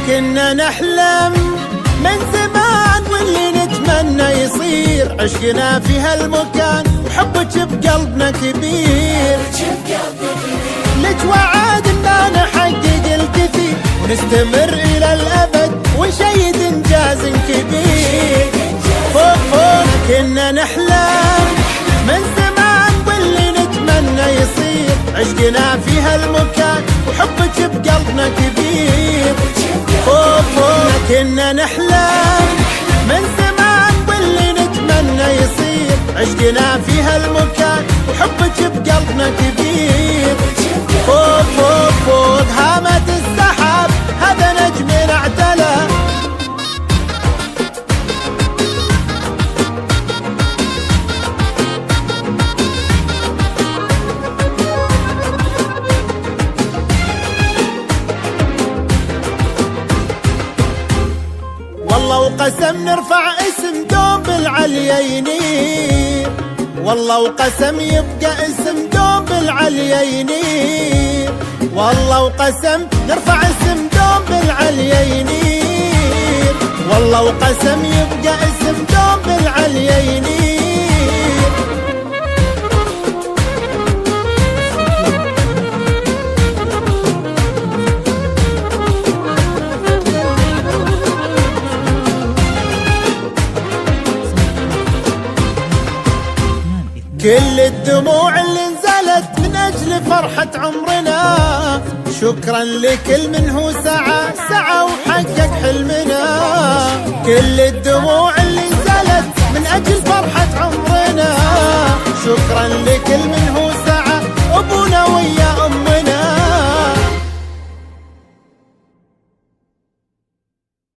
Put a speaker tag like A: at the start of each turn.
A: كنا نحلم من زمان واللي نتمنى يصير، عشقنا في هالمكان وحبك بقلبنا كبير. لك وعد اننا نحقق الكثير ونستمر الى الابد ونشيد انجاز كبير. فوق فوق كنا نحلم من زمان واللي نتمنى يصير، عشقنا في هالمكان وحبك بقلبنا كبير. فوق فوق كنا نحلم من زمان واللي نتمنى يصير، عشقنا في هالمكان وحبك بقلبنا كبير. فوق فوق فوق هامة السحاب هذا نجمنا اعتلى، والله وقسم نرفع اسم دوم بالعليا ينير، والله وقسم يبقى اسم دوم بالعليا ينير، والله وقسم نرفع اسم دوم بالعليا ينير، والله وقسم يبقى اسم دوم بالعليا ينير. كل الدموع اللي نزلت من أجل فرحة عمرنا، شكرا لكل من هو سعى وحقق حلمنا. كل الدموع اللي نزلت من أجل فرحة عمرنا، شكرا لكل من هو